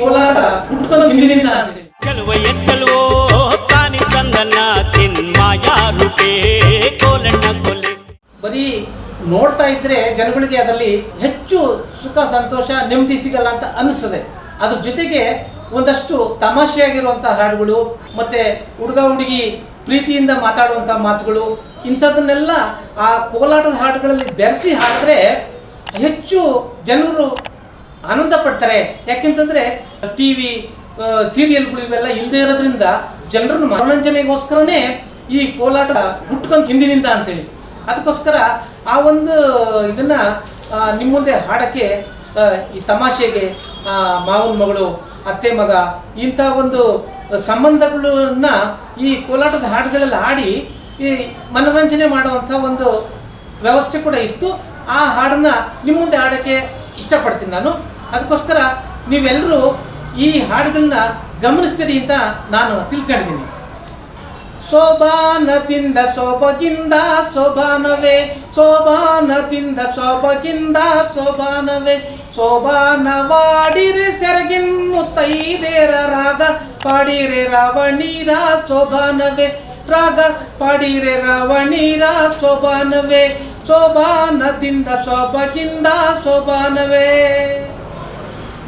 ಕೋಲಾಟ ಹುಟ್ಕೊಂಡು ಹಿಂದಿನಿಂದ ಅಂತೇಳಿ ಚಲುವ ಎಚ್ಚಲುವೋ ತಾನಿ ತಂದನ್ನ ತಿನ್ಮಾಯ ರೂಪೇ ಕೋಲಣ್ಣ ಕೊಲೆ. ಬರೀ ನೋಡ್ತಾ ಇದ್ರೆ ಜನಗಳಿಗೆ ಅದರಲ್ಲಿ ಹೆಚ್ಚು ಸುಖ ಸಂತೋಷ ನೆಮ್ಮದಿ ಸಿಗಲ್ಲ ಅಂತ ಅನಿಸ್ತದೆ. ಅದ್ರ ಜೊತೆಗೆ ಒಂದಷ್ಟು ತಮಾಷೆಯಾಗಿರುವಂಥ ಹಾಡುಗಳು ಮತ್ತು ಹುಡುಗ ಹುಡುಗಿ ಪ್ರೀತಿಯಿಂದ ಮಾತಾಡುವಂಥ ಮಾತುಗಳು ಇಂಥದನ್ನೆಲ್ಲ ಆ ಕೋಲಾಟದ ಹಾಡುಗಳಲ್ಲಿ ಬೆರೆಸಿ ಹಾಡಿದ್ರೆ ಹೆಚ್ಚು ಜನರು ಆನಂದ ಪಡ್ತಾರೆ. ಯಾಕೆಂತಂದರೆ ಟಿ ವಿ ಸೀರಿಯಲ್ಗಳು ಇವೆಲ್ಲ ಇಲ್ಲದೆ ಇರೋದ್ರಿಂದ ಜನರನ್ನು ಮನೋರಂಜನೆಗೋಸ್ಕರನೇ ಈ ಕೋಲಾಟ ಹುಟ್ಕೊಂಡು ಹಿಂದಿನಿಂದ ಅಂತೇಳಿ. ಅದಕ್ಕೋಸ್ಕರ ಆ ಒಂದು ಇದನ್ನು ನಿಮ್ಮ ಮುಂದೆ ಹಾಡೋಕ್ಕೆ ಈ ತಮಾಷೆಗೆ ಮಾವನ ಮಗಳು ಅತ್ತೆ ಮಗ ಇಂಥ ಒಂದು ಸಂಬಂಧಗಳನ್ನ ಈ ಕೋಲಾಟದ ಹಾಡುಗಳಲ್ಲಿ ಹಾಡಿ ಈ ಮನೋರಂಜನೆ ಮಾಡುವಂಥ ಒಂದು ವ್ಯವಸ್ಥೆ ಕೂಡ ಇತ್ತು. ಆ ಹಾಡನ್ನು ನಿಮ್ಮ ಮುಂದೆ ಹಾಡೋಕ್ಕೆ ಇಷ್ಟಪಡ್ತೀನಿ ನಾನು. ಅದಕ್ಕೋಸ್ಕರ ನೀವೆಲ್ಲರೂ ಈ ಹಾಡುಗಳನ್ನ ಗಮನಿಸ್ತೀರಿ ಅಂತ ನಾನು ತಿಳ್ಕೊಂಡಿದ್ದೀನಿ. ಸೋಬಾನದಿಂದ ಸೊಬಗಿಂದ ಸೋಬಾನವೇ, ಸೋಬಾನದಿಂದ ಸೊಬಗಿಂದ ಸೋಬಾನವೇ, ಸೋಬಾನವಾಡಿರೆ ಸೆರಗಿನ್ ಮುತ್ತೈದೇರ ರಾಗ ಪಾಡಿರೆ ರಾವಣೀರ ಸೋಬಾನವೇ, ರಾಗ ಪಾಡಿರೆ ರಾವಣೀರ ಸೋಬಾನವೇ, ಸೋಬಾನದಿಂದ ಸೊಬಗಿಂದ ಸೋಬಾನವೇ.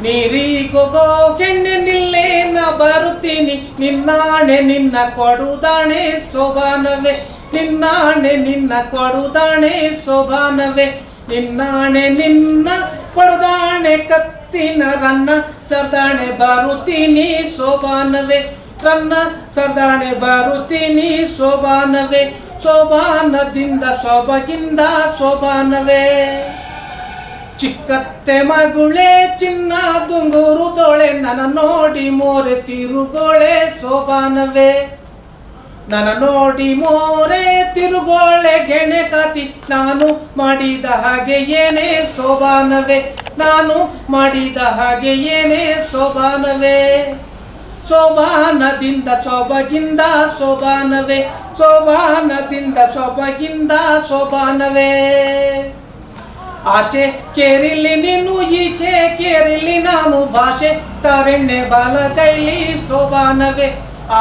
ನೀರಿಗೊಗೋ ಕೆಣ್ಣೆ ನಿಲ್ಲೇ ನ ಬರುತ್ತೀನಿ, ನಿನ್ನಾಣೆ ನಿನ್ನ ಕೊಡುದಾಣೆ ಸೋಬಾನವೇ, ನಿನ್ನಾಣೆ ನಿನ್ನ ಕೊಡುದಾಣೆ ಸೋಬಾನವೇ, ನಿನ್ನಾಣೆ ನಿನ್ನ ಕೊಡುದಾಣೆ ಕತ್ತಿನ ರನ್ನ ಸರ್ದಾಣೆ ಬರುತ್ತೀನಿ ಸೋಬಾನವೇ, ರನ್ನ ಸರ್ದಾಣೆ ಬರುತ್ತೀನಿ ಸೋಬಾನವೇ, ಸೋಬಾನದಿಂದ ಸೊಬಗಿಂದ ಸೋಬಾನವೇ. ಚಿಕ್ಕತ್ತೆ ಮಗುಳೆ ಚಿನ್ನ ದುಂಗುರು ತೋಳೆ, ನನ್ನ ನೋಡಿ ಮೋರೆ ತಿರುಗೋಳೆ ಸೋಬಾನವೇ, ನನ್ನ ನೋಡಿ ಮೋರೆ ತಿರುಗೋಳೆ ಗೆಣೆ ಕಾತಿ, ನಾನು ಮಾಡಿದ ಹಾಗೆ ಏನೇ ಸೋಬಾನವೇ, ನಾನು ಮಾಡಿದ ಹಾಗೆ ಏನೇ ಸೋಬಾನವೇ. ಸೋಬಾನದಿಂದ ಸೊಬಗಿಂದ ಸೋಬಾನವೇ, ಸೋಬಾನದಿಂದ ಸೊಬಗಿಂದ ಸೋಬಾನವೇ. ಆಚೆ ಕೇರಿಲಿ ನೀನು ಈಚೆ ಕೇರಿಲಿ ನಾನು, ಭಾಷೆ ತಾರೆಣ್ಣೆ ಬಾಲಗೈಲಿ ಸೋಬಾನವೇ,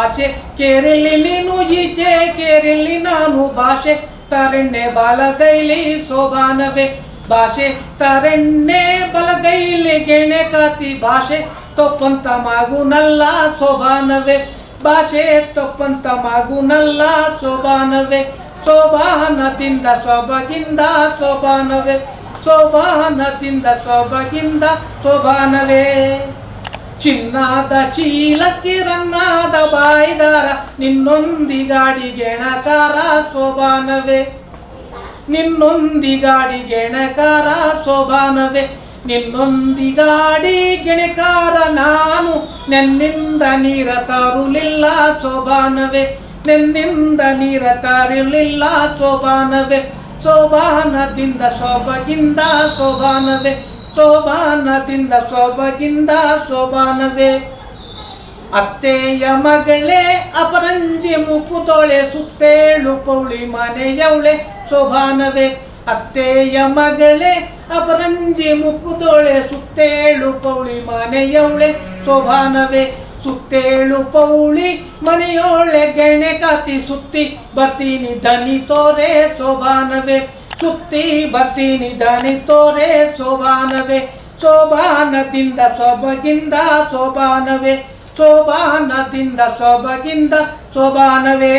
ಆಚೆ ಕೇರಿಲಿ ನೀನು ಈಚೆ ಕೇರಿಲಿ ನಾನು, ಭಾಷೆ ತಾರೆಣ್ಣೆ ಬಾಲಗೈಲಿ ಸೋಬಾನವೇ, ಭಾಷೆ ತಾರೆಣ್ಣೆ ಬಲಗೈಲಿ ಗೆಣೆ ಕಾತಿ, ಭಾಷೆ ತೊಪ್ಪಂತ ಮಾಗುನಲ್ಲ ಸೋಬಾನವೇ, ಭಾಷೆ ತೊಪ್ಪಂತ ಮಾಗುನಲ್ಲ ಸೋಬಾನವೇ. ಸೋಬಾನದಿಂದ ಸೊಬಗಿಂದ ಸೋಬಾನವೇ, ಸೋಬಾನದಿಂದ ಸೊಬಗಿಂದ ಸೋಬಾನವೇ. ಚಿನ್ನದ ಚೀಲಕ್ಕೆ ರನ್ನಾದ ಬಾಯ್ದಾರ, ನಿನ್ನೊಂದಿಗಾಡಿ ಗೆಣಕಾರ ಸೋಬಾನವೇ, ನಿನ್ನೊಂದಿಗಾಡಿ ಗೆಣಕಾರ ಸೋಬಾನವೇ, ನಿನ್ನೊಂದಿಗಾಡಿ ಗೆಣಕಾರ ನಾನು, ನನ್ನಿಂದ ನೀರ ತರುಲಿಲ್ಲ ಸೋಬಾನವೇ, ನಿನ್ನಿಂದ ನೀರ ತರಲಿಲ್ಲ ಸೋಬಾನವೇ. ಸೋಬಾನದಿಂದ ಸೊಬಗಿಂದ ಸೋಬಾನವೇ, ಸೋಬಾನದಿಂದ ಸೊಬಗಿಂದ ಸೋಬಾನವೇ. ಅತ್ತೆಯ ಮಗಳೇ ಅಪರಂಜಿ ಮುಕುತೊಳೆ, ಸುತ್ತೇಳು ಪೌಳಿ ಮನೆಯವಳೆ ಸೋಬಾನವೇ, ಅತ್ತೆಯ ಮಗಳೇ ಅಪರಂಜಿ ಮುಕುತೊಳೆ, ಸುತ್ತೇಳು ಪೌಳಿ ಮನೆಯವಳೆ ಸೋಬಾನವೇ, ಸುತ್ತೇಳು ಪೌಳಿ ಮನೆಯೋಳೆ ಗೆಣೆ ಕಾತಿ, ಸುತ್ತಿ ಬರ್ತೀನಿ ದನಿ ತೋರೆ ಸೋಬಾನವೇ, ಸುತ್ತಿ ಬರ್ತೀನಿ ದನಿ ತೋರೆ ಸೋಬಾನವೇ. ಸೋಬಾನದಿಂದ ಸೊಬಗಿಂದ ಸೋಬಾನವೇ, ಸೋಬಾನದಿಂದ ಸೊಬಗಿಂದ ಸೋಬಾನವೇ.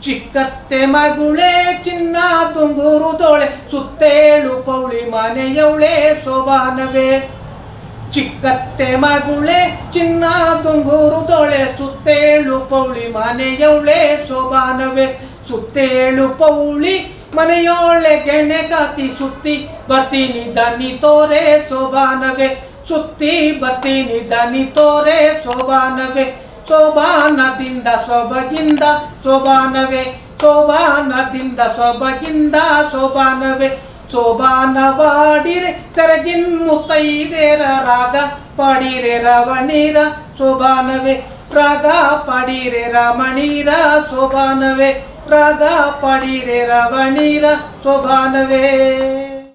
ಚಿಕ್ಕತ್ತೆ ಮಗುಳೆ ಚಿನ್ನ ತುಂಗುರು ತೋಳೆ, ಸುತ್ತೇಳು ಪೌಳಿ ಮನೆಯವಳೆ ಸೋಬಾನವೇ, ಚಿಕ್ಕತ್ತೆ ಮಗುಳೆ ಚಿನ್ನ ತುಂಗುರು ತೋಳೆ, ಸುತ್ತೇಳು ಪೌಳಿ ಮನೆಯವಳೆ ಸೋಬಾನವೇ, ಸುತ್ತೇಳು ಪೌಳಿ ಮನೆಯೋಳೆ ಗೆಣೆ ಕಾತಿ, ಸುತ್ತಿ ಬರ್ತೀನಿ ದನಿ ತೋರೆ ಸೋಬಾನವೇ, ಸುತ್ತಿ ಬರ್ತೀನಿ ದನಿ ತೋರೆ ಸೋಬಾನವೇ. ಸೋಬಾನದಿಂದ ಸೊಬಗಿಂದ ಸೋಬಾನವೇ, ಸೋಬಾನದಿಂದ ಸೊಬಗಿಂದ ಸೋಬಾನವೇ. ಸೋಬಾನವಾಡಿರೆ ಸೆರಗಿನ್ ಮುತ್ತೈದೇರ, ರಾಗ ಪಾಡಿರೆ ರಾವಣೀರ ಸೋಬಾನವೇ, ರಾಗ ಪಾಡಿರೆ ರಾಮಣೀರ ಸೋಬಾನವೇ, ರಾಗ ಪಾಡಿರೆ ರಾವಣೀರ ಸೋಬಾನವೇ.